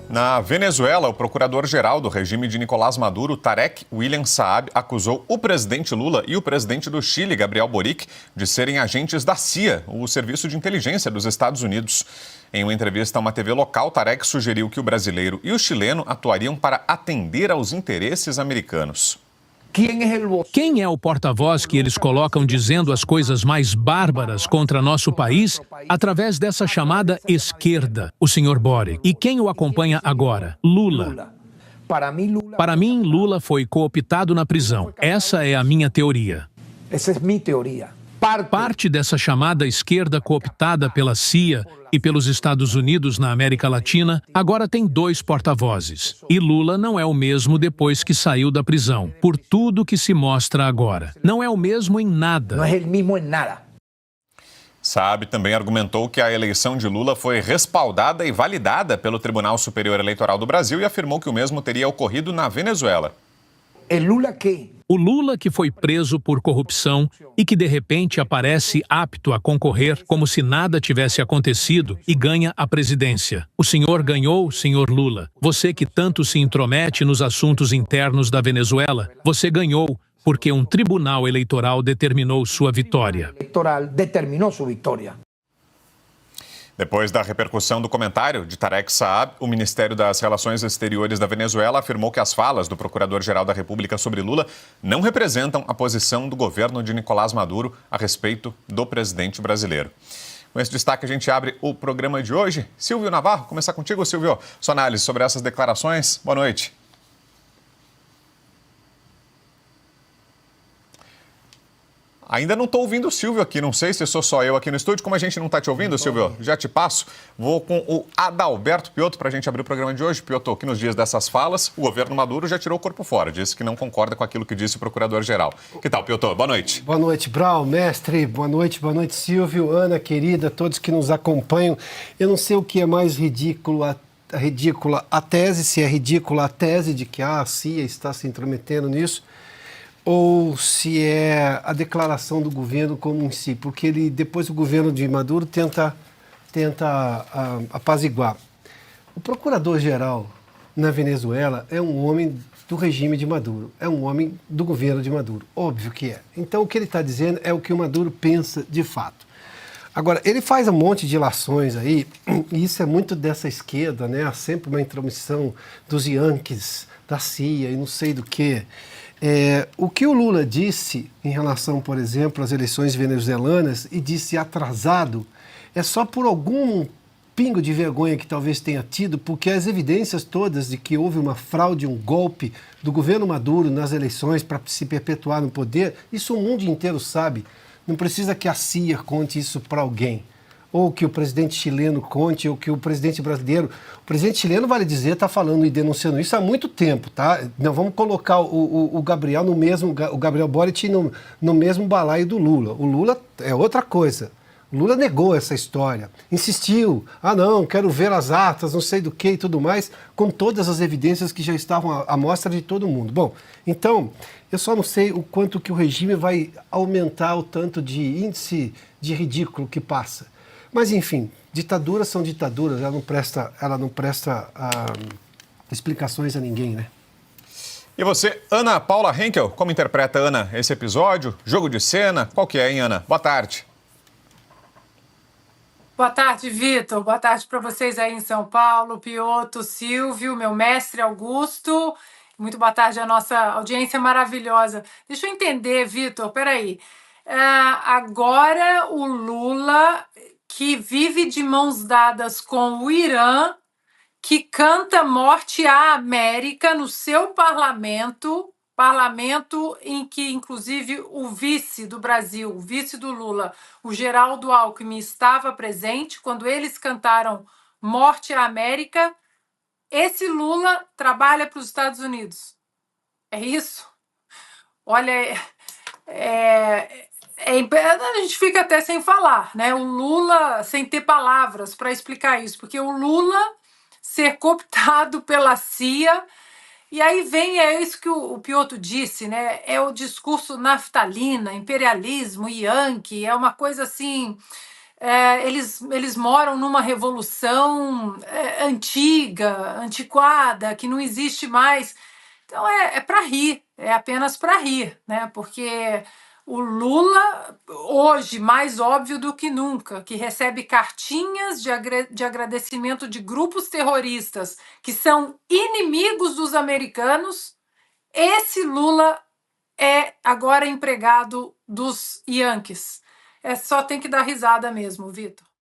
Na Venezuela, o procurador-geral do regime de Nicolás Maduro, Tarek William Saab, acusou o presidente Lula e o presidente do Chile, Gabriel Boric, de serem agentes da CIA, o Serviço de Inteligência dos Estados Unidos. Em uma entrevista a uma TV local, Tarek sugeriu que o brasileiro e o chileno atuariam para atender aos interesses americanos. Quem é o porta-voz que eles colocam dizendo as coisas mais bárbaras contra nosso país através dessa chamada esquerda? O senhor Boric. E quem o acompanha agora? Lula. Para mim, Lula foi cooptado na prisão. Essa é a minha teoria. Essa é minha teoria. Parte dessa chamada esquerda cooptada pela CIA e pelos Estados Unidos na América Latina agora tem dois porta-vozes. E Lula não é o mesmo depois que saiu da prisão, por tudo que se mostra agora. Não é o mesmo em nada. Não é o mesmo em nada. Saab também argumentou que a eleição de Lula foi respaldada e validada pelo Tribunal Superior Eleitoral do Brasil e afirmou que o mesmo teria ocorrido na Venezuela. O Lula que foi preso por corrupção e que de repente aparece apto a concorrer como se nada tivesse acontecido e ganha a presidência. O senhor ganhou, senhor Lula. Você que tanto se intromete nos assuntos internos da Venezuela, você ganhou porque um tribunal eleitoral determinou sua vitória. Depois da repercussão do comentário de Tarek Saab, o Ministério das Relações Exteriores da Venezuela afirmou que as falas do Procurador-Geral da República sobre Lula não representam a posição do governo de Nicolás Maduro a respeito do presidente brasileiro. Com esse destaque, a gente abre o programa de hoje. Silvio Navarro, começar contigo, Silvio. Sua análise sobre essas declarações. Boa noite. Ainda não estou ouvindo o Silvio aqui, não sei se sou só eu aqui no estúdio. Como a gente não está te ouvindo, Silvio, já te passo. Vou com o Adalberto Piotto para a gente abrir o programa de hoje. Piotto, que nos dias dessas falas, o governo Maduro já tirou o corpo fora, disse que não concorda com aquilo que disse o procurador-geral. Que tal, Piotto? Boa noite. Boa noite, Brau, mestre. Boa noite, Silvio, Ana, querida, todos que nos acompanham. Eu não sei o que é mais ridícula a tese, se é ridícula a tese de que a CIA está se intrometendo nisso, ou se é a declaração do governo como em si, porque depois o governo de Maduro tenta apaziguar. O procurador-geral na Venezuela é um homem do regime de Maduro, é um homem do governo de Maduro, óbvio que é. Então o que ele está dizendo é o que o Maduro pensa de fato. Agora, ele faz um monte de ilações aí, e isso é muito dessa esquerda, né? Há sempre uma intromissão dos Yankees, da CIA e não sei do que. O que o Lula disse em relação, por exemplo, às eleições venezuelanas e disse atrasado, é só por algum pingo de vergonha que talvez tenha tido, porque as evidências todas de que houve uma fraude, um golpe do governo Maduro nas eleições para se perpetuar no poder, isso o mundo inteiro sabe. Não precisa que a CIA conte isso para alguém, ou que o presidente chileno conte, ou que o presidente brasileiro... O presidente chileno, vale dizer, está falando e denunciando isso há muito tempo, tá? Não vamos colocar o Gabriel no mesmo... O Gabriel Boric no mesmo balaio do Lula. O Lula é outra coisa. O Lula negou essa história, insistiu, não, quero ver as atas, não sei do que e tudo mais, com todas as evidências que já estavam à mostra de todo mundo. Bom, então, eu só não sei o quanto que o regime vai aumentar o tanto de índice de ridículo que passa. Mas, enfim, ditaduras são ditaduras, ela não presta explicações a ninguém, né? E você, Ana Paula Henkel, como interpreta, Ana, esse episódio? Jogo de cena? Qual que é, hein, Ana? Boa tarde. Boa tarde, Vitor. Boa tarde para vocês aí em São Paulo, Piotto, Silvio, meu mestre Augusto. Muito boa tarde à nossa audiência maravilhosa. Deixa eu entender, Vitor, peraí. Agora o Lula, que vive de mãos dadas com o Irã, que canta morte à América no seu parlamento em que, inclusive, o vice do Brasil, o vice do Lula, o Geraldo Alckmin, estava presente quando eles cantaram morte à América. Esse Lula trabalha para os Estados Unidos. É isso? Olha, a gente fica até sem falar, né? O Lula, sem ter palavras para explicar isso, porque o Lula ser cooptado pela CIA, e aí é isso que o Piotto disse, né? É o discurso naftalina, imperialismo, yankee, é uma coisa assim, eles moram numa revolução antiga, antiquada, que não existe mais. Então é para rir, é apenas para rir, né? Porque o Lula, hoje, mais óbvio do que nunca, que recebe cartinhas de agradecimento de grupos terroristas que são inimigos dos americanos, esse Lula é agora empregado dos Yankees. Só tem que dar risada mesmo, Vitor.